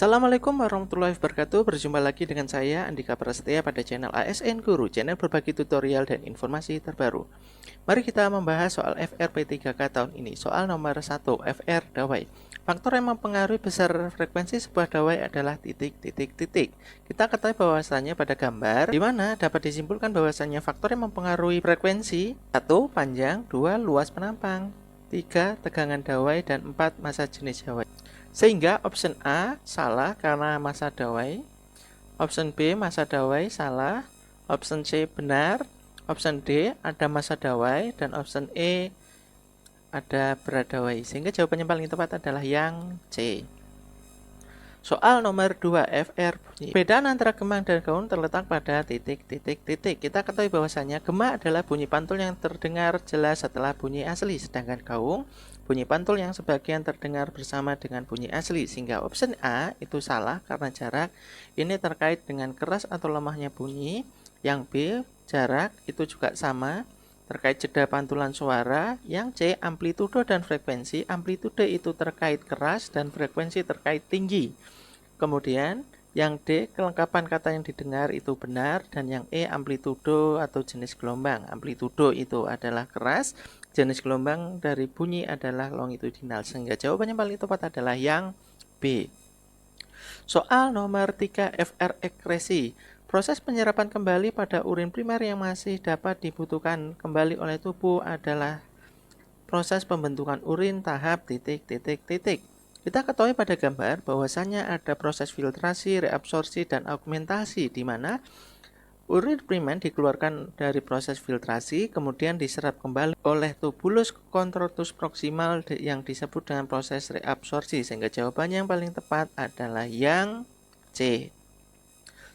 Assalamualaikum warahmatullahi wabarakatuh. Berjumpa lagi dengan saya Andika Prasetya pada channel ASN Guru, channel berbagi tutorial dan informasi terbaru. Mari kita membahas soal FRP3K tahun ini. Soal nomor 1, FR dawai. Faktor yang mempengaruhi besar frekuensi sebuah dawai adalah titik, titik, titik. Kita ketahui bahwasannya pada gambar, di mana dapat disimpulkan bahwasannya faktor yang mempengaruhi frekuensi 1. Panjang, 2. Luas penampang, 3. Tegangan dawai, dan 4. Massa jenis dawai. Sehingga option A salah karena massa dawai, option B massa dawai salah, option C benar, option D ada massa dawai, dan option E ada berat dawai. Sehingga jawabannya paling tepat adalah yang C. Soal nomor 2, FR bunyi. Perbedaan antara gema dan gaung terletak pada titik, titik, titik. Kita ketahui bahwasanya gema adalah bunyi pantul yang terdengar jelas setelah bunyi asli, sedangkan gaung bunyi pantul yang sebagian terdengar bersama dengan bunyi asli. Sehingga option A itu salah karena jarak ini terkait dengan keras atau lemahnya bunyi. Yang B, jarak itu juga sama terkait jeda pantulan suara. Yang C, amplitudo dan frekuensi. Amplitudo itu terkait keras dan frekuensi terkait tinggi. Kemudian yang D, kelengkapan kata yang didengar itu benar. Dan yang E, amplitudo atau jenis gelombang. Amplitudo itu adalah keras, jenis gelombang dari bunyi adalah longitudinal. Sehingga jawabannya paling tepat adalah yang B. Soal nomor 3, FR ekresi. Proses penyerapan kembali pada urin primer yang masih dapat dibutuhkan kembali oleh tubuh adalah proses pembentukan urin tahap titik, titik, titik. Kita ketahui pada gambar bahwasannya ada proses filtrasi, reabsorpsi, dan augmentasi, di mana urin primer dikeluarkan dari proses filtrasi, kemudian diserap kembali oleh tubulus contortus proximal yang disebut dengan proses reabsorpsi. Sehingga jawabannya yang paling tepat adalah yang C.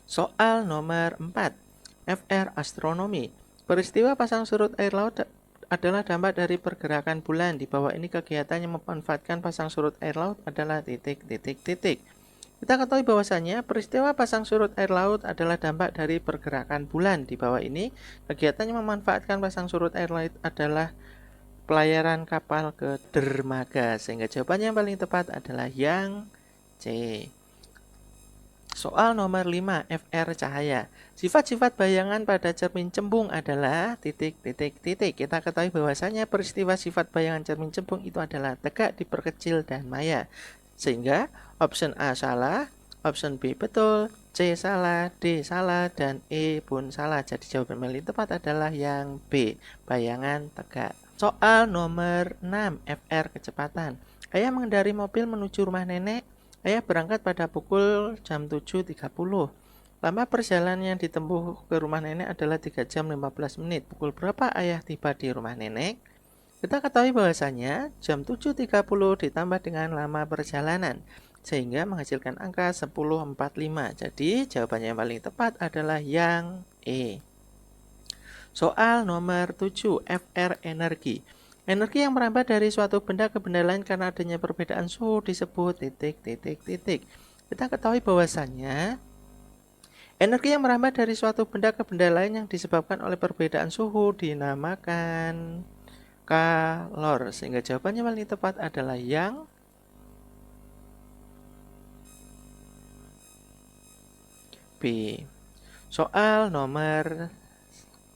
Soal nomor 4, FR astronomi. Peristiwa pasang surut air laut adalah dampak dari pergerakan bulan. Di bawah ini kegiatan yang memanfaatkan pasang surut air laut adalah titik, titik, titik. Kita ketahui bahwasannya peristiwa pasang surut air laut adalah dampak dari pergerakan bulan. Di bawah ini kegiatan yang memanfaatkan pasang surut air laut adalah pelayaran kapal ke dermaga. Sehingga jawabannya yang paling tepat adalah yang C. Soal nomor 5, FR cahaya. Sifat-sifat bayangan pada cermin cembung adalah titik, titik, titik. Kita ketahui bahwasanya peristiwa sifat bayangan cermin cembung itu adalah tegak, diperkecil, dan maya. Sehingga option A salah, option B betul, C salah, D salah, dan E pun salah. Jadi jawaban paling tepat adalah yang B, bayangan tegak. Soal nomor 6, FR kecepatan. Ayah mengendari mobil menuju rumah nenek. Ayah berangkat pada pukul jam 7.30. Lama perjalanan yang ditempuh ke rumah nenek adalah 3 jam 15 menit. Pukul berapa ayah tiba di rumah nenek? Kita ketahui bahwasanya jam 7.30 ditambah dengan lama perjalanan, sehingga menghasilkan angka 10.45. Jadi jawabannya yang paling tepat adalah yang E. Soal nomor 7, FR energi. Energi yang merambat dari suatu benda ke benda lain karena adanya perbedaan suhu disebut titik, titik, titik. Kita ketahui bahwasannya energi yang merambat dari suatu benda ke benda lain yang disebabkan oleh perbedaan suhu dinamakan kalor. Sehingga jawabannya paling tepat adalah yang B. Soal nomor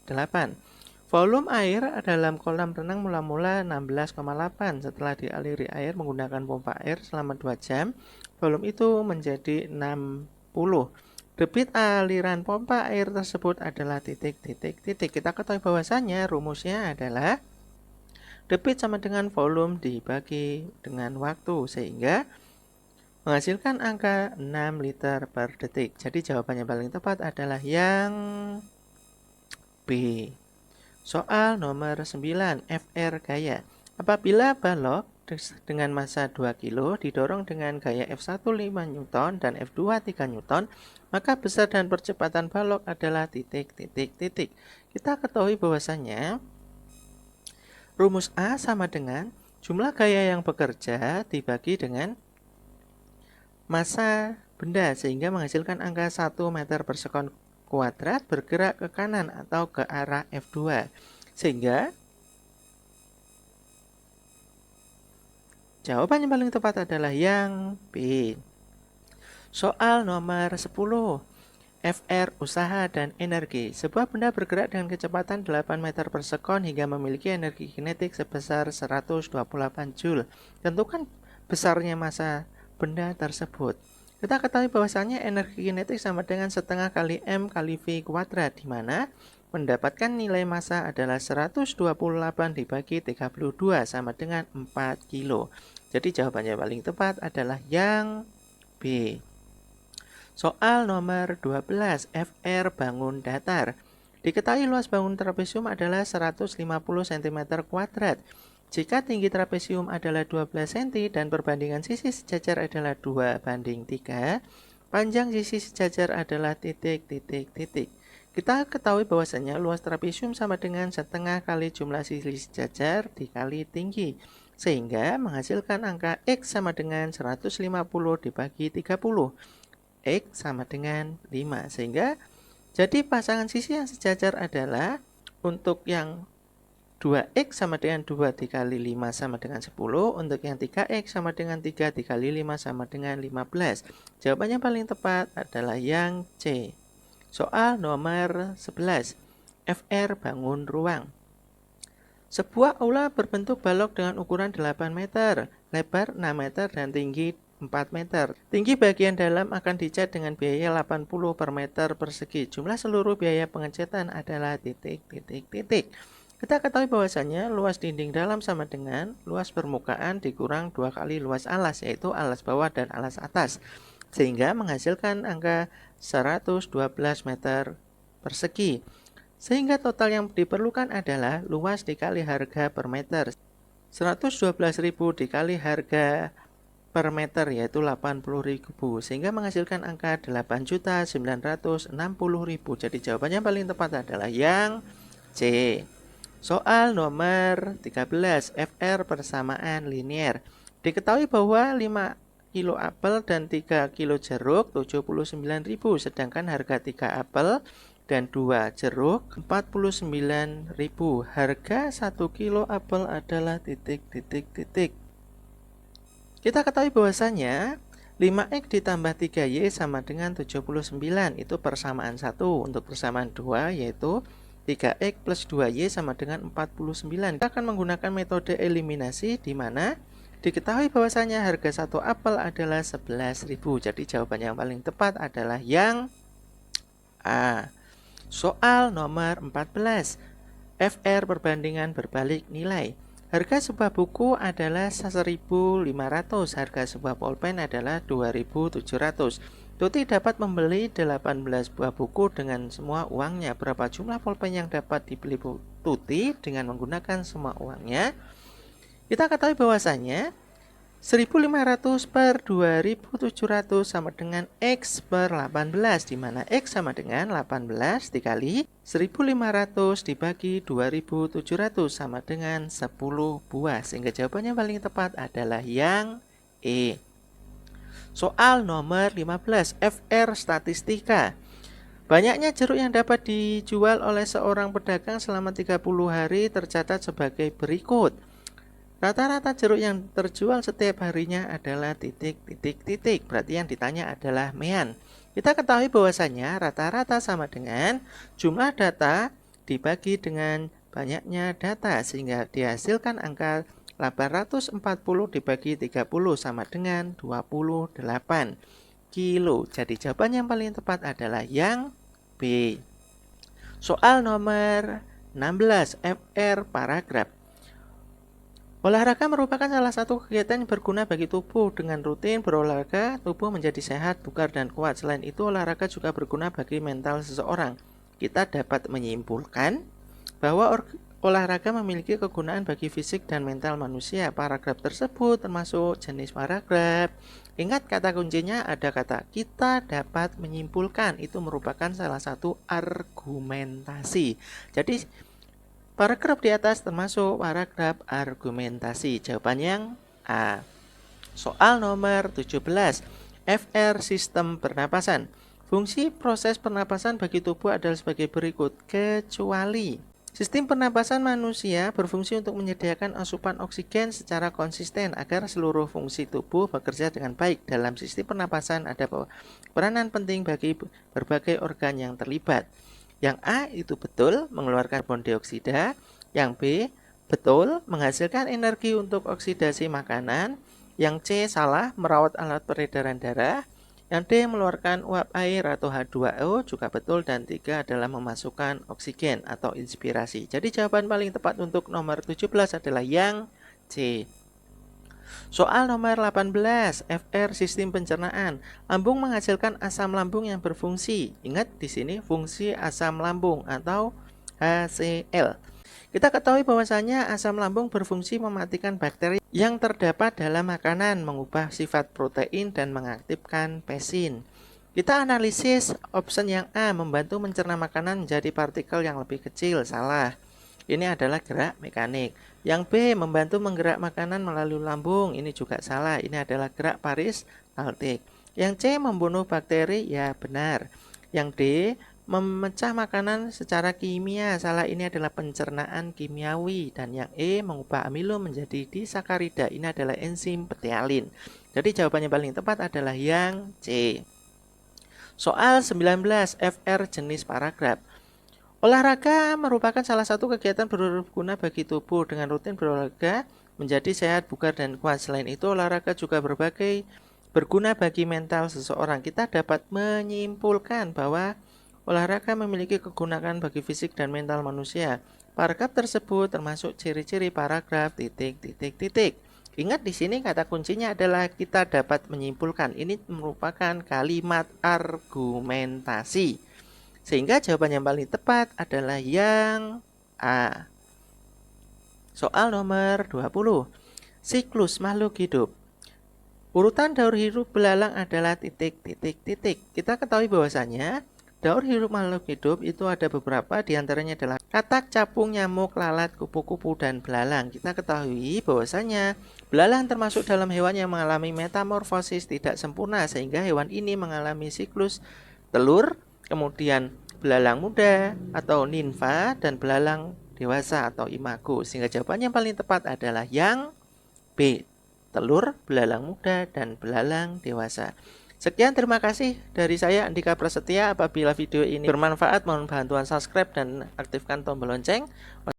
8. Volume air dalam kolam renang mula-mula 16,8. Setelah dialiri air menggunakan pompa air selama 2 jam, volume itu menjadi 60. Debit aliran pompa air tersebut adalah titik, titik, titik. Kita ketahui bahwasannya rumusnya adalah debit sama dengan volume dibagi dengan waktu, sehingga menghasilkan angka 6 liter per detik. Jadi jawabannya paling tepat adalah yang B. Soal nomor 9, FR gaya. Apabila balok dengan massa 2 kg didorong dengan gaya F1 5 Newton dan F2 3 Newton, maka besar dan percepatan balok adalah titik, titik, titik. Kita ketahui bahwasannya rumus A sama dengan jumlah gaya yang bekerja dibagi dengan massa benda, sehingga menghasilkan angka 1 meter per sekon kuadrat bergerak ke kanan atau ke arah F2. Sehingga jawaban yang paling tepat adalah yang B. Soal nomor 10. FR usaha dan energi. Sebuah benda bergerak dengan kecepatan 8 meter per sekon hingga memiliki energi kinetik sebesar 128 Joule. Tentukan besarnya massa benda tersebut. Kita ketahui bahwasannya energi kinetik sama dengan setengah kali M kali V kuadrat, di mana mendapatkan nilai massa adalah 128 dibagi 32 sama dengan 4 kilo. Jadi jawabannya paling tepat adalah yang B. Soal nomor 12, FR bangun datar. Diketahui luas bangun trapesium adalah 150 cm kuadrat. Jika tinggi trapesium adalah 12 cm dan perbandingan sisi sejajar adalah 2:3, panjang sisi sejajar adalah titik. Kita ketahui bahwasanya luas trapesium sama dengan setengah kali jumlah sisi sejajar dikali tinggi, sehingga menghasilkan angka X sama dengan 150 dibagi 30. X sama dengan 5, sehingga jadi pasangan sisi yang sejajar adalah untuk yang 2X sama dengan 2 dikali 5 sama dengan 10, untuk yang 3X sama dengan 3 dikali 5 sama dengan 15. Jawabannya paling tepat adalah yang C. Soal nomor 11, FR bangun ruang. Sebuah aula berbentuk balok dengan ukuran 8 meter, lebar 6 meter dan tinggi 4 meter. Tinggi bagian dalam akan dicat dengan biaya 80 per meter persegi. Jumlah seluruh biaya pengecatan adalah titik. Kita ketahui bahwasannya luas dinding dalam sama dengan luas permukaan dikurang 2 kali luas alas, yaitu alas bawah dan alas atas, sehingga menghasilkan angka 112 meter persegi. Sehingga total yang diperlukan adalah luas dikali harga per meter. 112.000 dikali harga per meter yaitu 80.000, sehingga menghasilkan angka 8.960.000. Jadi jawabannya paling tepat adalah yang C. Soal nomor 13, FR persamaan linier. Diketahui bahwa 5 kilo apel dan 3 kilo jeruk 79.000, sedangkan harga 3 apel dan 2 jeruk 49.000. Harga 1 kilo apel adalah titik. Kita ketahui bahwasanya 5X ditambah 3Y sama dengan 79, itu persamaan 1. Untuk persamaan 2 yaitu 3X plus 2Y sama dengan 49. Kita akan menggunakan metode eliminasi, di mana diketahui bahwasanya harga 1 apel adalah 11.000. Jadi jawaban yang paling tepat adalah yang A. Soal nomor 14, FR perbandingan berbalik nilai. Harga sebuah buku adalah 1.500, harga sebuah pulpen adalah 2.700. Tuti dapat membeli 18 buah buku dengan semua uangnya. Berapa jumlah pulpen yang dapat dibeli Tuti dengan menggunakan semua uangnya? Kita ketahui bahwasanya 1.500 per 2.700 sama dengan X per 18, di mana X sama dengan 18 dikali 1.500 dibagi 2.700 sama dengan 10 buah, sehingga jawabannya paling tepat adalah yang E. Soal nomor 15, FR statistika. Banyaknya jeruk yang dapat dijual oleh seorang pedagang selama 30 hari tercatat sebagai berikut. Rata-rata jeruk yang terjual setiap harinya adalah titik. Berarti yang ditanya adalah mean. Kita ketahui bahwasanya rata-rata sama dengan jumlah data dibagi dengan banyaknya data, sehingga dihasilkan angka 840 dibagi 30 sama dengan 28 kilo. Jadi jawaban yang paling tepat adalah yang B. Soal nomor 16, FR paragraf. Olahraga merupakan salah satu kegiatan yang berguna bagi tubuh. Dengan rutin berolahraga, tubuh menjadi sehat, bugar, dan kuat. Selain itu, olahraga juga berguna bagi mental seseorang. Kita dapat menyimpulkan bahwa olahraga memiliki kegunaan bagi fisik dan mental manusia. Paragraf tersebut termasuk jenis paragraf. Ingat kata kuncinya ada kata kita dapat menyimpulkan. Itu merupakan salah satu argumentasi. Jadi paragraf di atas termasuk paragraf argumentasi. Jawaban yang A. Soal nomor 17, FR sistem pernapasan. Fungsi proses pernapasan bagi tubuh adalah sebagai berikut, kecuali Sistem pernapasan manusia berfungsi untuk menyediakan asupan oksigen secara konsisten agar seluruh fungsi tubuh bekerja dengan baik. Dalam sistem pernapasan ada peranan penting bagi berbagai organ yang terlibat. Yang A itu betul mengeluarkan karbon dioksida, yang B betul menghasilkan energi untuk oksidasi makanan, yang C salah merawat alat peredaran darah, yang D mengeluarkan uap air atau H2O juga betul, dan 3 adalah memasukkan oksigen atau inspirasi. Jadi jawaban paling tepat untuk nomor 17 adalah yang C. Soal nomor 18, FR sistem pencernaan. Lambung menghasilkan asam lambung yang berfungsi. Ingat di sini fungsi asam lambung atau HCl. Kita ketahui bahwasanya asam lambung berfungsi mematikan bakteri yang terdapat dalam makanan, mengubah sifat protein dan mengaktifkan pesin. Kita analisis option yang A, membantu mencerna makanan menjadi partikel yang lebih kecil. Salah. Ini adalah gerak mekanik. Yang B, membantu menggerak makanan melalui lambung. Ini juga salah. Ini adalah gerak peristaltik. Yang C, membunuh bakteri. Ya, benar. Yang D, memecah makanan secara kimia. Salah, ini adalah pencernaan kimiawi. Dan yang E, mengubah amilo menjadi disakarida. Ini adalah enzim betialin. Jadi jawabannya paling tepat adalah yang C. Soal 19, FR jenis paragraf. Olahraga merupakan salah satu kegiatan berguna bagi tubuh. Dengan rutin berolahraga menjadi sehat, bugar, dan kuat. Selain itu, olahraga juga berguna bagi mental seseorang. Kita dapat menyimpulkan bahwa olahraga memiliki kegunaan bagi fisik dan mental manusia. Paragraf tersebut termasuk ciri-ciri paragraf ... Ingat di sini kata kuncinya adalah kita dapat menyimpulkan. Ini merupakan kalimat argumentasi. Sehingga jawaban yang paling tepat adalah yang A. Soal nomor 20. Siklus makhluk hidup. Urutan daur hidup belalang adalah ... Kita ketahui bahwasanya daur hidup makhluk hidup itu ada beberapa, diantaranya adalah katak, capung, nyamuk, lalat, kupu-kupu, dan belalang. Kita ketahui bahwasanya belalang termasuk dalam hewan yang mengalami metamorfosis tidak sempurna, sehingga hewan ini mengalami siklus telur, kemudian belalang muda atau ninfa, dan belalang dewasa atau imago. Sehingga jawaban yang paling tepat adalah yang B, telur, belalang muda, dan belalang dewasa. Sekian, terima kasih dari saya Andika Prasetya. Apabila video ini bermanfaat, mohon bantuan subscribe dan aktifkan tombol lonceng.